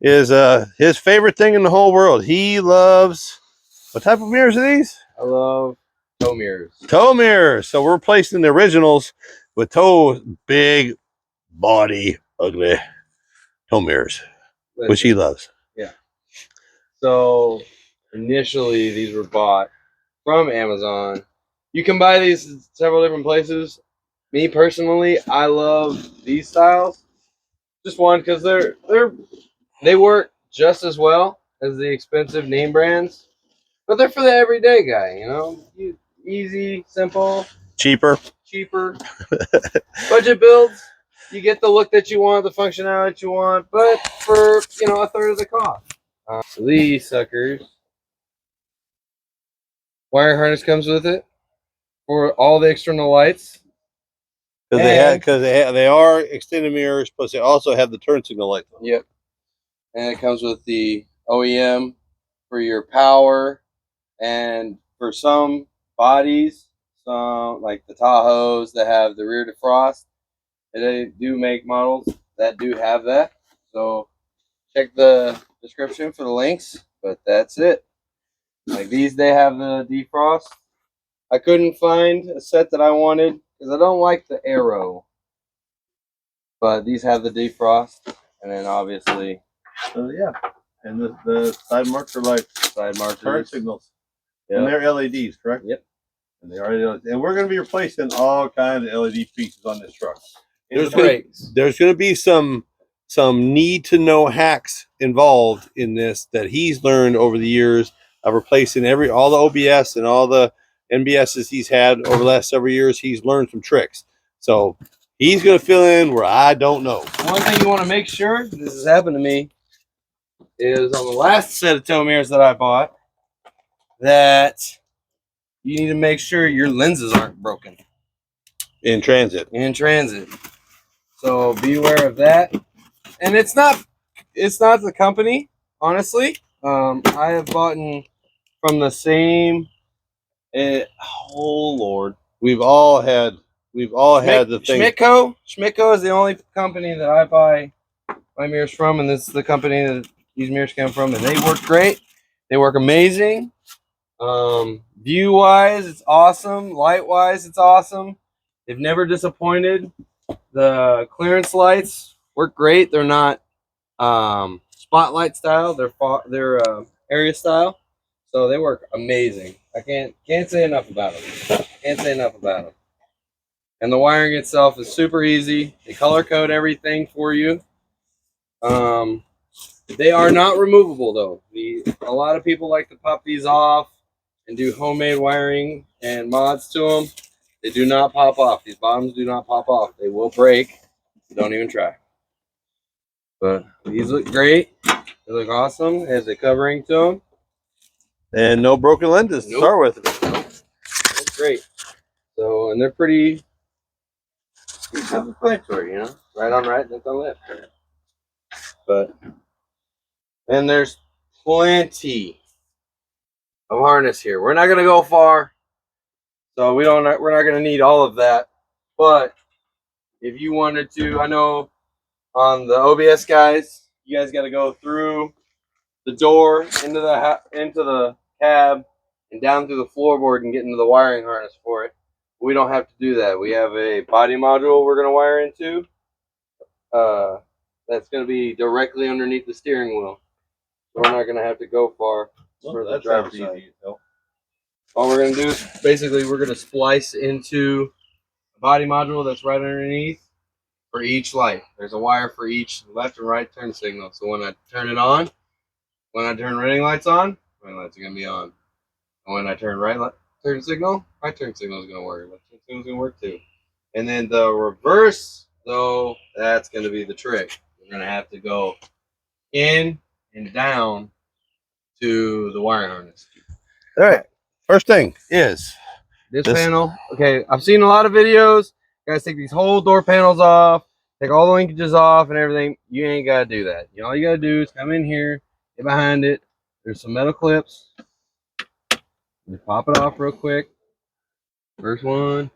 is his favorite thing in the whole world. He loves, what type of mirrors are these? I love tow mirrors. Tow mirrors. So we're replacing the originals with big body, ugly tow mirrors, which he loves. Yeah. So initially, these were bought from Amazon. You can buy these in several different places. Me personally, I love these styles. Just one because they work just as well as the expensive name brands, but they're for the everyday guy. You know, easy, simple, Cheaper. Budget builds. You get the look that you want, the functionality that you want, but for a third of the cost. So these suckers, wire harness comes with it for all the external lights. Because they are extended mirrors, plus they also have the turn signal light. Yep. And it comes with the OEM for your power, and for some bodies, some like the Tahoes that have the rear defrost, they do make models that do have that. So check the description for the links, but that's it. Like these, they have the defrost. I couldn't find a set that I wanted because I don't like the arrow, but these have the defrost, and then obviously, yeah, and the side marks are like side markers, turn signals, yep. And they're LEDs, correct? Yep. And they are LEDs. And we're going to be replacing all kinds of LED pieces on this truck. There's going to be some need to know hacks involved in this that he's learned over the years of replacing all the OBS and all the NBSs he's had over the last several years. He's learned some tricks, so he's going to fill in where I don't know. One thing you want to make sure, this has happened to me, is on the last set of tow mirrors that I bought, that you need to make sure your lenses aren't broken in transit. So be aware of that. And it's not the company, honestly. I have bought from the same. Oh Lord, we've all had the thing. Schmidtco is the only company that I buy my mirrors from, and this is the company that these mirrors come from, and they work great. They work amazing. View wise, it's awesome. Light wise, it's awesome. They've never disappointed. The clearance lights work great. They're not spotlight style. They're area style, so they work amazing. I can't say enough about them. And the wiring itself is super easy. They color code everything for you. They are not removable though. A lot of people like to pop these off and do homemade wiring and mods to them. They do not pop off. These bottoms do not pop off. They will break. So don't even try. But these look great. They look awesome. Has a covering to them. And no broken lenses to start with. Nope. That's great. So, and they're pretty self-explanatory, right on right, left on left. But, and there's plenty of harness here. We're not going to go far, so we're not going to need all of that. But if you wanted to, I know on the OBS guys, you guys got to go through the door into the cab and down through the floorboard and get into the wiring harness for it. We don't have to do that. We have a body module we're going to wire into. That's going to be directly underneath the steering wheel. So we're not going to have to go far for the driver's side. All we're going to do is basically we're going to splice into a body module that's right underneath for each light. There's a wire for each left and right turn signal. So when I turn it on, when I turn running lights on, running lights are going to be on. And when I turn turn signal, right turn signal is going to work. Left turn signal is going to work too. And then the reverse, though, that's going to be the trick. We're going to have to go in and down to the wiring harness. All right. First thing is this panel. Okay, I've seen a lot of videos. You guys take these whole door panels off, take all the linkages off and everything. You ain't got to do that. All you got to do is come in here, get behind it. There's some metal clips. Just pop it off real quick. First one.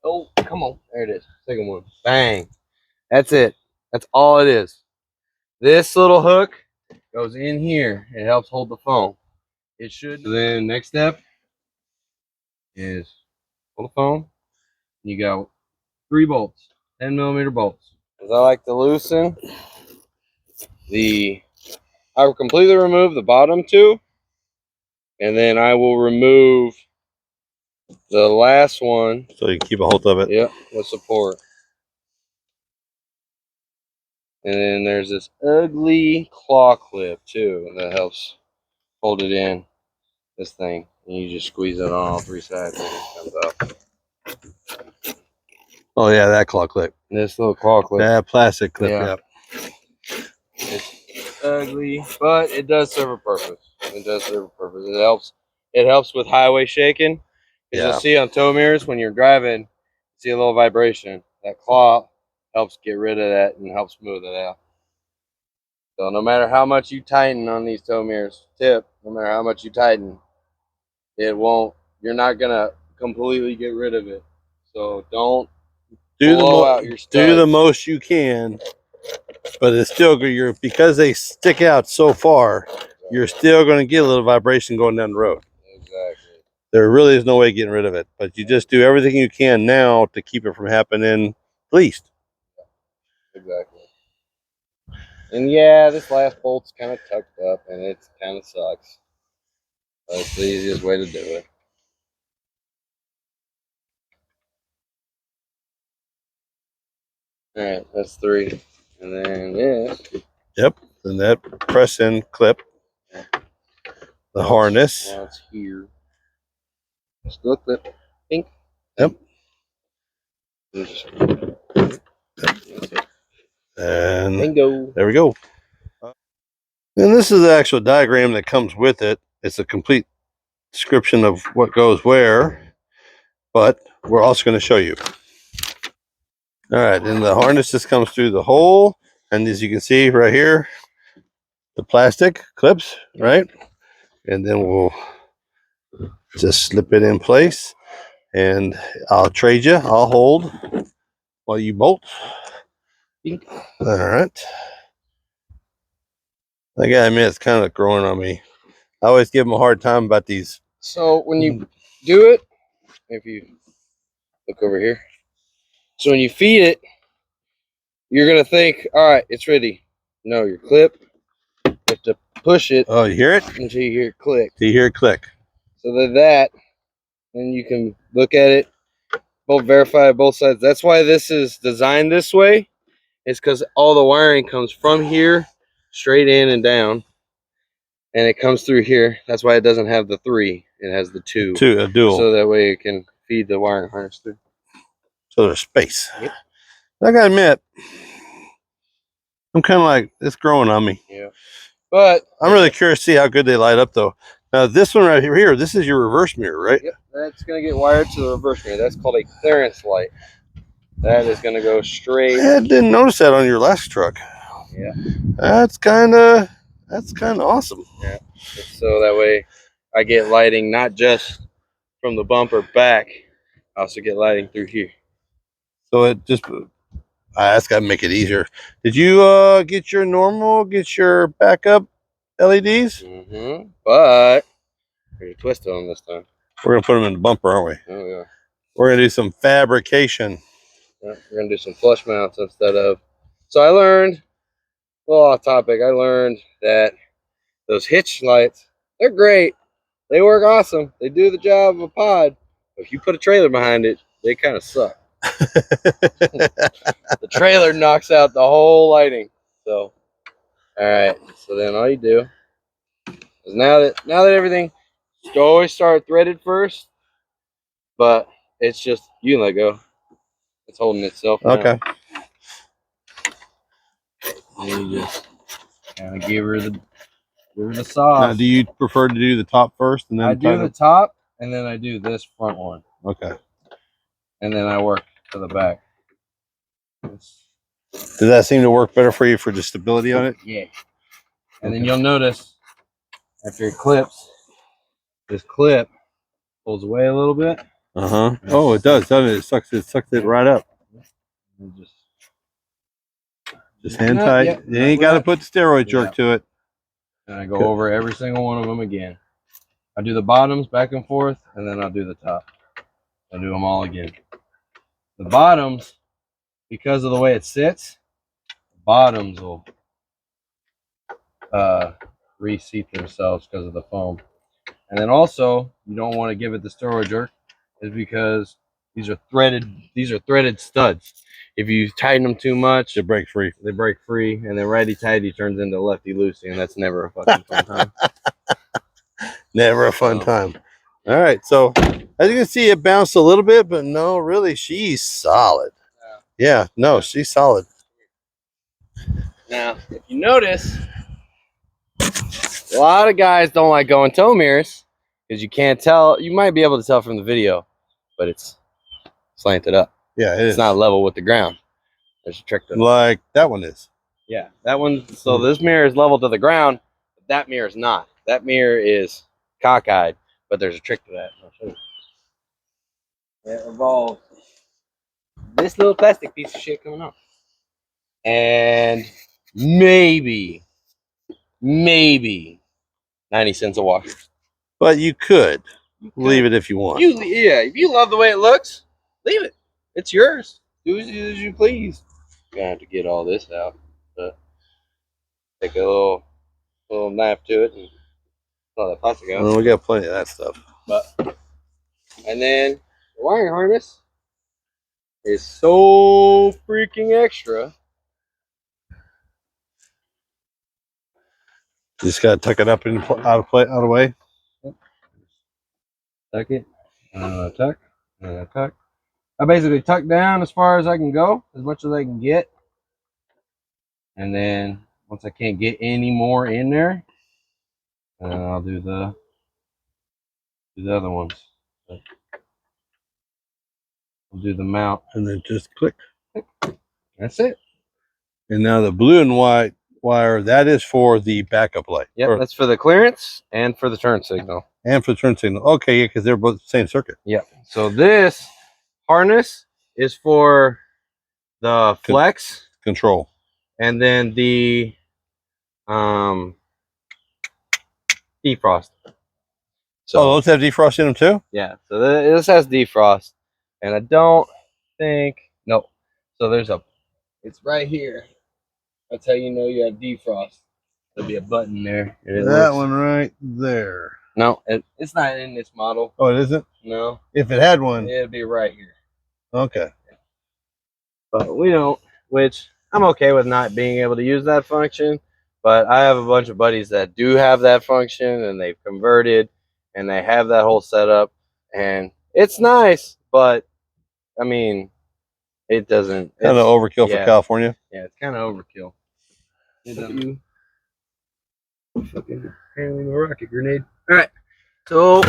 Oh, come on. There it is. Second one. Bang. That's it. That's all it is. This little hook goes in here. It helps hold the phone. It should. So then next step is pull the phone. You got 3 bolts, 10mm bolts. As I like to loosen I will completely remove the bottom 2, and then I will remove the last one. So you can keep a hold of it. Yep, with support. And then there's this ugly claw clip too that helps hold it in. This thing, and you just squeeze it on all 3 sides and it comes up. Oh yeah, that claw clip. This little claw clip. That plastic clip. Yeah. It's ugly, but it does serve a purpose. It does serve a purpose. It helps. It helps with highway shaking. Because you'll see on tow mirrors when you're driving, you see a little vibration. That claw helps get rid of that and helps smooth it out. So no matter how much you tighten on these tow mirrors, no matter how much you tighten, it won't. You're not gonna completely get rid of it. So don't blow out your studs. Do the most you can, but it's still good. Because they stick out so far, you're still going to get a little vibration going down the road. Exactly. There really is no way of getting rid of it, but you just do everything you can now to keep it from happening least. Exactly. And yeah, this last bolt's kind of tucked up, and it kind of sucks. But it's the easiest way to do it. All right, that's 3, and then this. Yep, and that press-in clip, the harness. Now it's here. Still a clip. Pink. Yep. And bingo. There we go. And this is the actual diagram that comes with it. It's a complete description of what goes where, but we're also going to show you. All right, and the harness just comes through the hole, and as you can see right here, the plastic clips, right? And then we'll just slip it in place, and I'll trade you. I'll hold while you bolt. All right. I gotta admit, it's kind of growing on me. I always give them a hard time about these. So when you do it, if you look over here, so when you feed it, you're gonna think, all right, it's ready. No, your clip, you have to push it. Oh, you hear it? Until you hear it click. Do you hear it click? So then you can look at it, both verify both sides. That's why this is designed this way. It's because all the wiring comes from here, straight in and down, and it comes through here. That's why it doesn't have the 3. It has the 2. A dual. So that way it can feed the wiring harness through. So there's space. Yep. I gotta admit, I'm kind of like, it's growing on me. Yeah. But I'm really curious to see how good they light up, though. Now, this one right here, this is your reverse mirror, right? Yep. That's going to get wired to the reverse mirror. That's called a clearance light. That is going to go straight. I didn't notice that on your last truck. Yeah. That's kind of awesome. Yeah. So that way I get lighting not just from the bumper back, I also get lighting through here. So it just, that's got to make it easier. Did you get your backup LEDs? Mm-hmm. But we're going to twist it on this time. We're going to put them in the bumper, aren't we? Oh, yeah. We're going to do some fabrication. Yeah, we're going to do some flush mounts instead of... So I learned, well, off topic, I learned that those hitch lights, they're great. They work awesome. They do the job of a pod. But if you put a trailer behind it, they kind of suck. The trailer knocks out the whole lighting. So, all right. So then all you do is now that everything, you always start threaded first, but it's just you can let go. It's holding itself now. Okay. And you just kind of give her the sauce. Now, do you prefer to do the top first and then I do the top, and then I do this front one. Okay. And then I work to the back. Does that seem to work better for you for the stability on it? Yeah. And then you'll notice after it clips, this clip pulls away a little bit. Uh-huh. Oh, it does, doesn't it? It sucks it right up. And Just hand tight. Yep, You ain't got to put the steroid jerk to it. And I go over every single one of them again. I do the bottoms back and forth, and then I'll do the top. I'll do them all again. The bottoms, because of the way it sits, the bottoms will reseat themselves because of the foam. And then also, you don't want to give it the steroid jerk, is because these are threaded studs. If you tighten them too much, they break free. They break free, and then righty tighty turns into lefty loosey, and that's never a fucking fun time. Never a fun time. All right, so as you can see, it bounced a little bit, but no, really, she's solid. Yeah, no, she's solid. Now, if you notice, a lot of guys don't like going toe mirrors because you can't tell. You might be able to tell from the video, but it's slanted up. Yeah, it's not level with the ground. There's a trick to it. Like that one is. Yeah, that one. So this mirror is level to the ground. But that mirror is not. That mirror is cockeyed, but there's a trick to that. I'll show you. It involves this little plastic piece of shit coming up, and maybe 90 cents a washer. But you could leave it if you want. Yeah, if you love the way it looks, leave it. It's yours. Do as you please. You're gonna have to get all this out. But take a little knife to it and pull that plastic out. Well, we got plenty of that stuff. And then the wiring harness is so freaking extra. You just gotta tuck it up and out of way. Tuck it, tuck. I basically tuck down as far as I can go, as much as I can get. And then once I can't get any more in there, I'll do the other ones. I'll do the mount. And then just click. That's it. And now the blue and white wire, that is for the backup light. Yep, that's for the clearance and for the turn signal. And for the turn signal. Okay, yeah, because they're both the same circuit. Yep. So this harness is for the flex control. And then the defrost. So those have defrost in them too? Yeah. So this has defrost. And I don't think no. So it's right here. That's how you know you have defrost. There'll be a button there. That one right there. No, it's not in this model. Oh, it isn't? No. If it had one, it'd be right here. Okay. But we don't, which I'm okay with not being able to use that function. But I have a bunch of buddies that do have that function, and they've converted, and they have that whole setup, and it's nice, but I mean, it doesn't. Kind of overkill for California. Yeah, it's kind of overkill. You fucking handling a rocket grenade. All right, so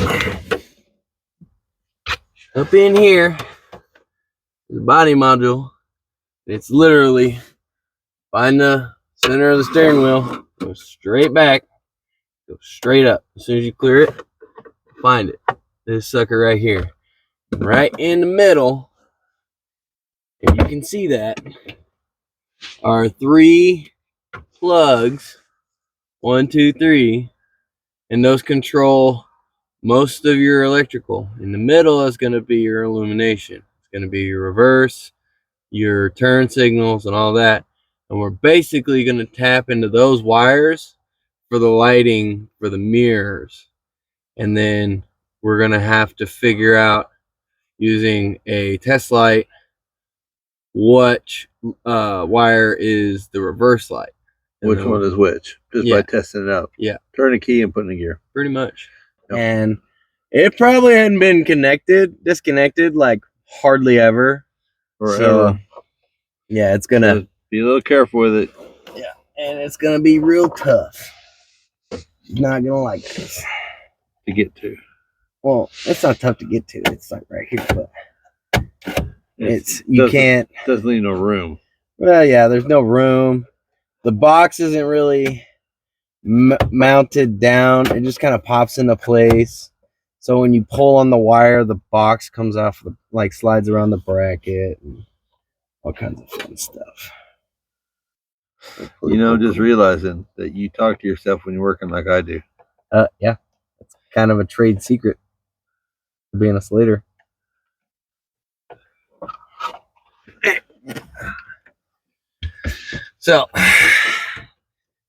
up in here is the body module. It's literally find the center of the steering wheel, go straight back, go straight up. As soon as you clear it, find it. This sucker right here, right in the middle. If you can see that, are 3 plugs, 1, 2, 3, and those control most of your electrical. In the middle is going to be your illumination. It's going to be your reverse, your turn signals, and all that. And we're basically going to tap into those wires for the lighting for the mirrors. And then we're going to have to figure out, using a test light, which wire is the reverse light. Which one is which? Just by testing it out. Yeah. Turn a key and put in a gear. Pretty much. Yep. And it probably hadn't been disconnected like hardly ever. Forever. So, yeah, it's going to be a little careful with it. Yeah. And it's going to be real tough. Not going to like this. To get to. Well, it's not tough to get to. It's like right here, but you can't. Doesn't leave no room. Well, yeah, there's no room. The box isn't really mounted down. It just kind of pops into place. So when you pull on the wire, the box comes off, slides around the bracket and all kinds of fun stuff. You know, just realizing that you talk to yourself when you're working like I do. Yeah, it's kind of a trade secret to being a slater. So,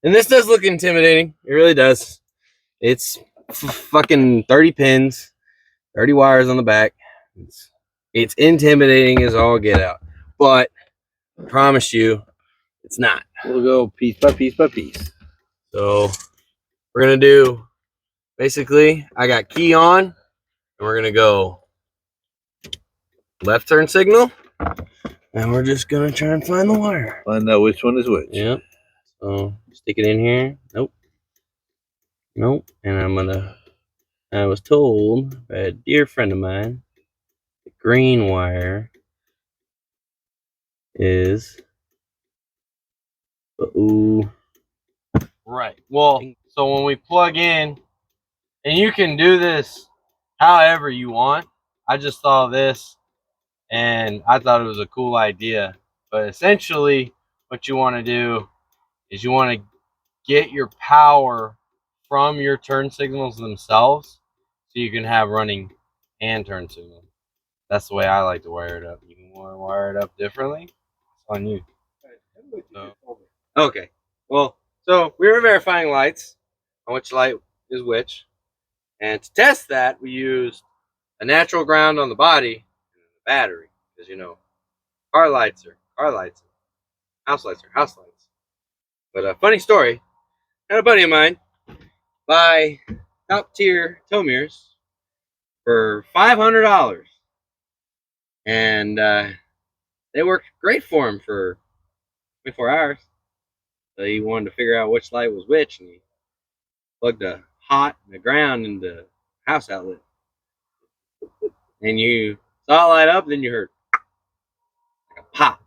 and this does look intimidating. It really does. It's fucking 30 pins, 30 wires on the back. It's intimidating as all get out. But I promise you, it's not. We'll go piece by piece by piece. So we're gonna do basically. I got key on, and we're gonna go left turn signal, and we're just gonna try and find the wire. Find out which one is which. Yep. So stick it in here. Nope. Nope. And I'm gonna. I was told by a dear friend of mine, the green wire is. Ooh. Right. Well, so when we plug in, and you can do this however you want. I just saw this and I thought it was a cool idea. But essentially, what you want to do is you want to get your power from your turn signals themselves so you can have running and turn signals. That's the way I like to wire it up. You can want to wire it up differently. It's on you. So, okay. Well, so we were verifying lights on which light is which. And to test that, we used a natural ground on the body and a battery. Because, you know, car lights are car lights. House lights are house lights. But a funny story, I had a buddy of mine buy top tier tow mirrors for $500. And they worked great for him for 24 hours. So he wanted to figure out which light was which, and he plugged a hot and a ground into the house outlet. And you saw it light up, then you heard like a pop.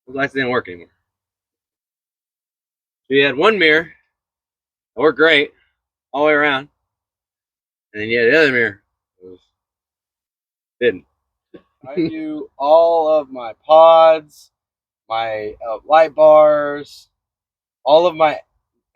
Those lights didn't work anymore. So you had one mirror that worked great all the way around, and then you had the other mirror that didn't. I do all of my pods, my light bars, all of my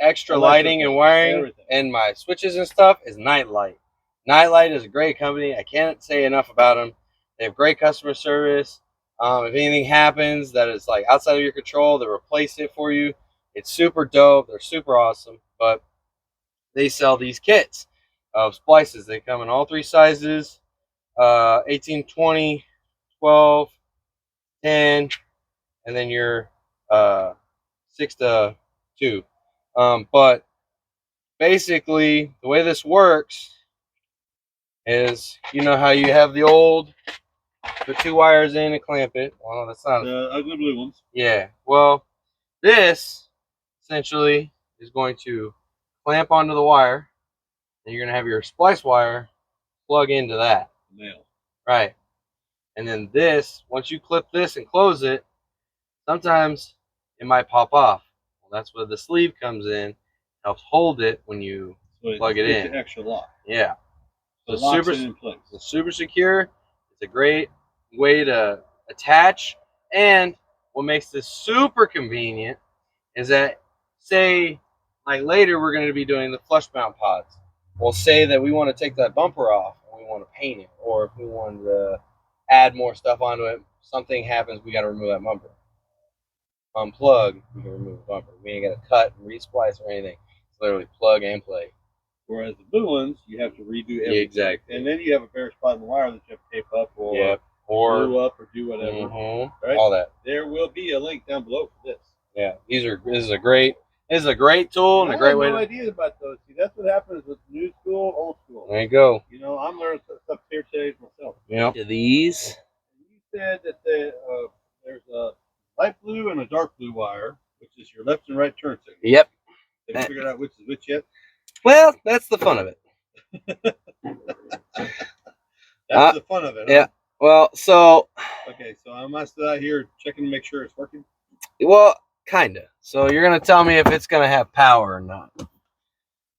extra lighting and wiring, everything. And my switches and stuff is Nightlight. Nightlight is a great company. I can't say enough about them. They have great customer service. If anything happens that is like outside of your control, they replace it for you. It's super dope. They're super awesome. But they sell these kits of splices. They come in all three sizes: 18, 20, 12, 10, and then your 6 to 2. But basically, the way this works is, you know how you have the 2 wires in and clamp it. Well, that's not the ugly blue ones. Yeah. Well, this essentially is going to clamp onto the wire, and you're going to have your splice wire plug into that. Nail. Right. And then this, once you clip this and close it, sometimes it might pop off. Well, that's where the sleeve comes in, helps hold it when you plug it in. It's an extra lock. Yeah. So it locks it in place. It's super secure. It's a great way to attach. And what makes this super convenient is that, say, like later we're going to be doing the flush mount pods. We'll say that we want to take that bumper off and we want to paint it, or if we want to add more stuff onto it, something happens, we got to remove that bumper. Unplug, we can remove the bumper. We ain't got to cut and resplice or anything. It's literally plug and play. Whereas the blue ones, you have to redo everything. Yeah, exactly. And then you have a bare spot in the wire that you have to tape up or glue up or do whatever. Right? All that. There will be a link down below for this. Yeah, this is a great tool and a great way. I have no idea about those. See, that's what happens with new school, old school. There you go. You know, I'm learning stuff here today myself. Yeah. These. You said that there's a light blue and a dark blue wire, which is your left and right turn signal. Yep. Have you figured out which is which yet? Well, that's the fun of it. That's the fun of it. Huh? Yeah. Well, so. Okay, so I'm still out here checking to make sure it's working. Well, kinda. So you're gonna tell me if it's gonna have power or not.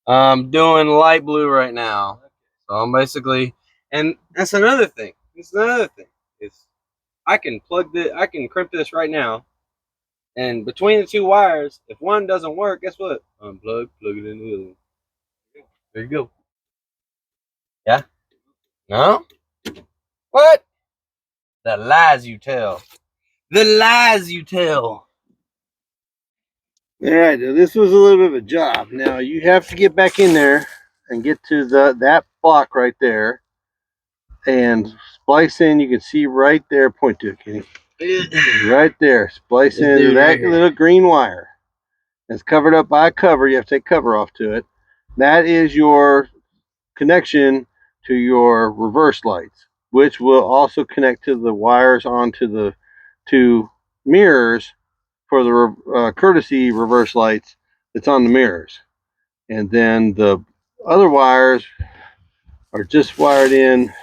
I'm doing light blue right now. So I'm basically, and that's another thing. It's another thing. Is I can crimp this right now, And between the two wires, if one doesn't work, guess what? Unplug, plug it in the other one. There you go. Yeah? No? What? The lies you tell. The lies you tell. All right, this was a little bit of a job. Now you have to get back in there and get to that block right there and splice in. You can see right there. Point to it, Kenny. Right there. Splice in that little green wire. It's covered up by a cover. You have to take cover off to it. That is your connection to your reverse lights, which will also connect to the wires onto the two mirrors for the courtesy reverse lights that's on the mirrors. And then the other wires are just wired in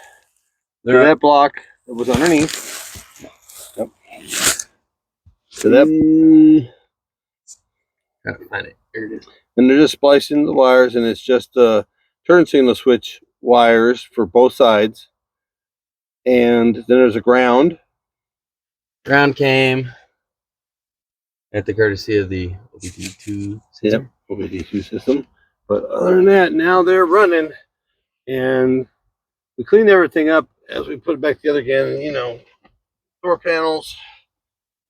to that block that was underneath. Yep. So that. Gotta find it. Here it is. And they're just splicing the wires, and it's just turn signal switch wires for both sides. And then there's a ground. Ground came at the courtesy of the OBD2 system. Yep, OBD2 system. But other than that, now they're running, and we cleaned everything up as we put it back together again. You know, door panels.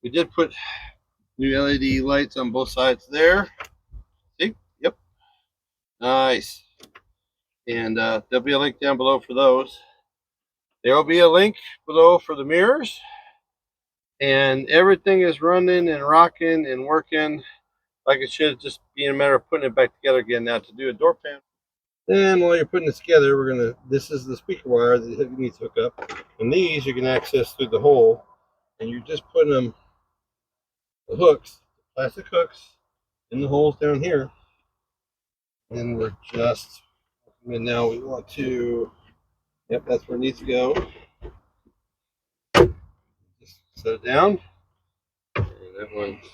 We did put new LED lights on both sides there. See? Yep. Nice. And there'll be a link down below for those. There will be a link below for the mirrors. And everything is running and rocking and working like it should, just be a matter of putting it back together again. Now to do a door panel. Then while you're putting this together, this is the speaker wire that you need to hook up. And these you can access through the hole. And you're just putting them, the hooks, plastic hooks, in the holes down here. And we're just, and now we want to, yep, that's where it needs to go. Just set it down. And that one's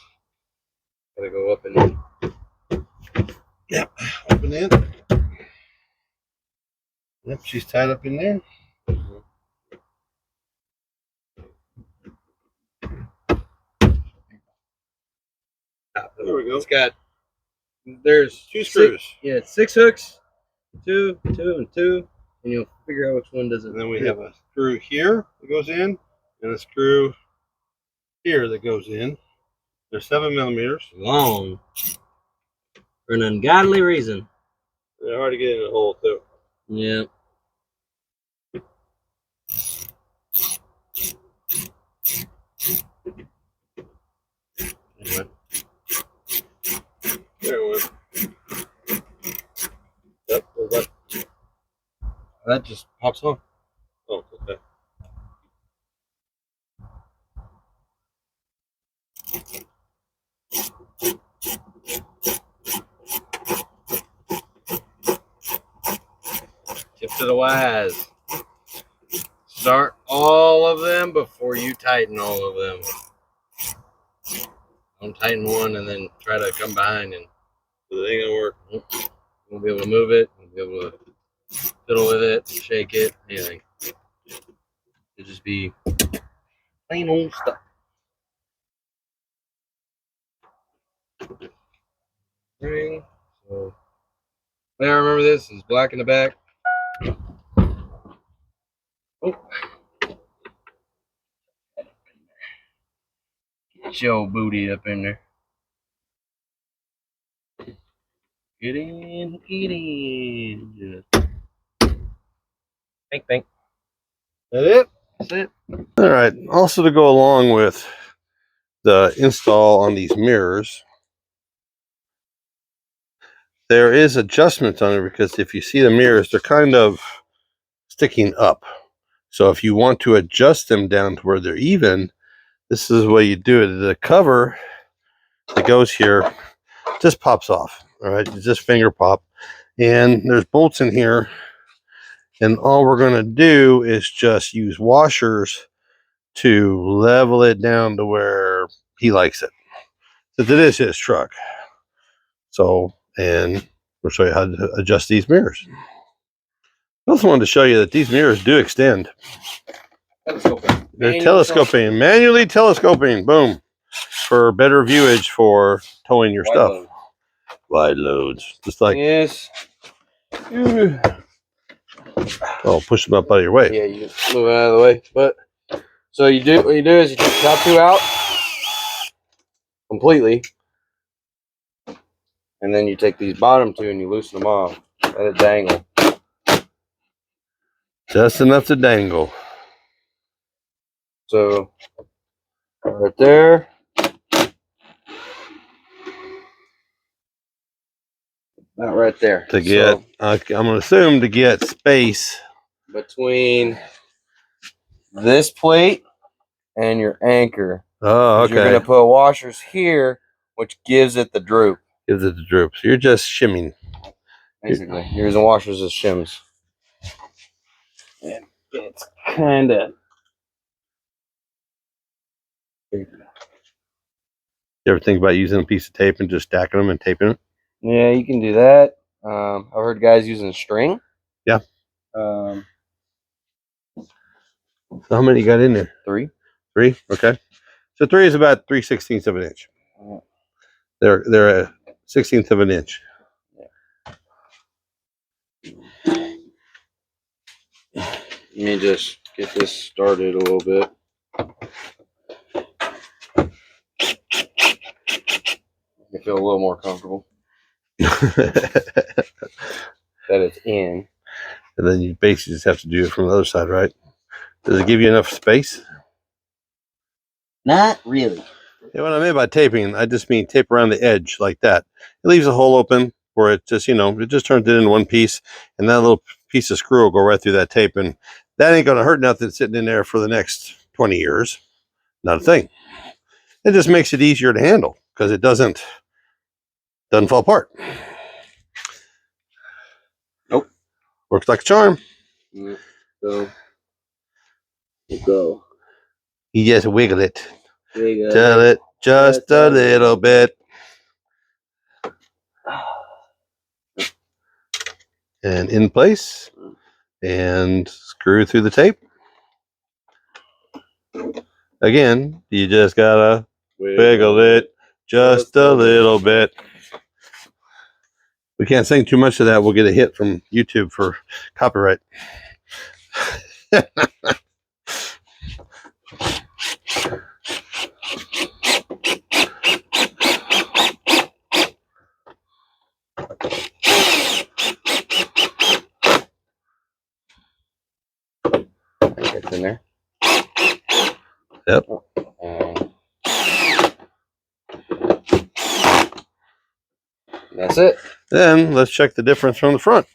gotta go up and in. Yep, open in. Yep, she's tied up in there. There we go. It's got, there's two screws. Yeah, 6 hooks, two, and two, and you'll figure out which one doesn't. And then we have a screw here that goes in, and a screw here that goes in. They're 7 millimeters long for an ungodly reason. They're hard to get in a hole too. Yeah. There it went. Yep, that just pops on. Oh, okay. Tip to the wise. Start all of them before you tighten all of them. Don't tighten one and then try to come behind and it ain't gonna work. You won't be able to move it. You won't be able to fiddle with it, shake it, anything. It'll just be plain old stuff. Ring. So, now remember this is black in the back. Oh. Get your booty up in there. Get in, get in. Just bink, bink. That it? That's it. All right. Also, to go along with the install on these mirrors, there is adjustments on it, because if you see the mirrors, they're kind of sticking up. So if you want to adjust them down to where they're even, this is the way you do it. The cover that goes here just pops off. All right, it's just finger pop, and there's bolts in here, and all we're going to do is just use washers to level it down to where he likes it, since it is his truck. So, and we'll show you how to adjust these mirrors. I also wanted to show you that these mirrors do extend. Telescoping. They're telescoping, manually telescoping. Boom. for better viewage for towing your stuff. Load. Wide loads. Just like, yes. oh, push them up out of your way. Yeah, you move it out of the way. But so what you do is you take the top two out completely, and then you take these bottom two and you loosen them off. Let it dangle. Just enough to dangle. So right there. Not right there. To get, I'm going to assume to get space between this plate and your anchor. Oh, okay. You're going to put washers here, which gives it the droop. Gives it the droop. So you're just shimming. Basically, you're using washers as shims. And it's kind of. You ever think about using a piece of tape and just stacking them and taping it? Yeah, you can do that. I've heard guys using string. Yeah. So how many you got in there? 3. 3? Okay. So 3 is about 3/16 of an inch. They're a 1/16 of an inch. Let me just get this started a little bit. I feel a little more comfortable that it's in. And then you basically just have to do it from the other side, right? Does it give you enough space? Not really. Yeah, what I mean by taping, I just mean tape around the edge like that. It leaves a hole open where it just, it just turns it into one piece, and that little piece of screw will go right through that tape, and that ain't going to hurt nothing sitting in there for the next 20 years. Not a thing. It just makes it easier to handle because it doesn't fall apart. Nope. Works like a charm. So, go. You just wiggle it. Wiggle Tell it just a little bit. And in place. And screw through the tape. Again, you just gotta wiggle it just a little bit. We can't sing too much of that. We'll get a hit from YouTube for copyright. It's in there. Yep. That's it. Then let's check the difference from the front.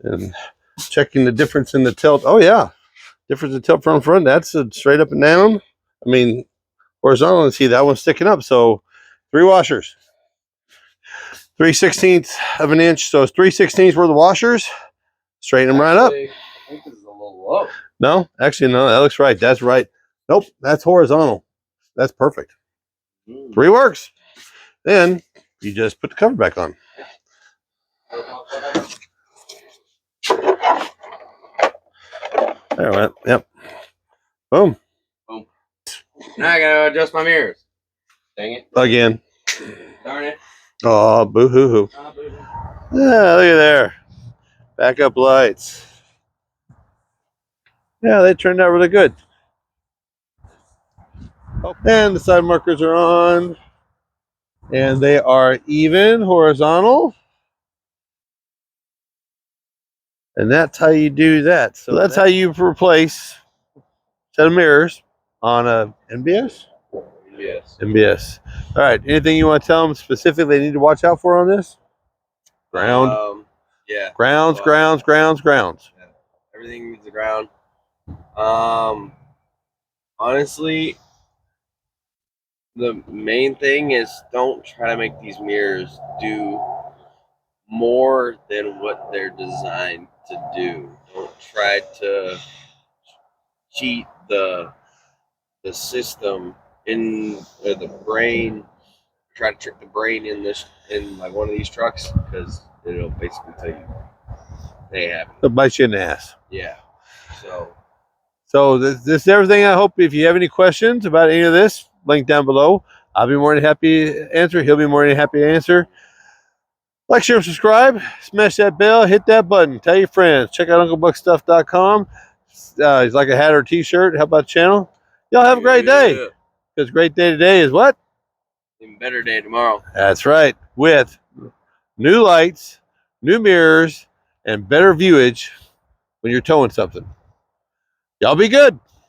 And checking the difference in the tilt. Oh yeah, difference in tilt from front. That's a straight up and down. I mean, horizontal. And see that one sticking up. So 3 washers, 3/16 of an inch. So it's 3/16 worth of washers. Straighten them right up. I think this is a little low. No, actually, no, that looks right. That's right. Nope, that's horizontal. That's perfect. 3 works. Then you just put the cover back on. There it went. Yep. Boom. Boom. Now I gotta adjust my mirrors. Dang it. Again. Darn it. Oh, boo hoo hoo. Yeah, look at there. Backup lights. Yeah, they turned out really good. And the side markers are on. And they are even horizontal. And that's how you do that. So that's how you replace a set of mirrors on a NBS? Yes. NBS. All right. Anything you want to tell them specifically they need to watch out for on this? Ground. Yeah. Grounds. Yeah. Everything needs the ground. Honestly, the main thing is don't try to make these mirrors do more than what they're designed to do. Don't try to cheat the system in the brain. Try to trick the brain in like one of these trucks because it'll basically tell you they have it. It'll bite you in the ass. Yeah. So this is everything. I hope if you have any questions about any of this, link down below. I'll be more than happy to answer. He'll be more than happy to answer. Like, share, and subscribe. Smash that bell. Hit that button. Tell your friends. Check out UncleBuckStuff.com. He's like a hat or a t-shirt. How about the channel? Y'all have a great day. Because great day today is what? Even better day tomorrow. That's right. With new lights, new mirrors, and better viewage when you're towing something. Y'all be good.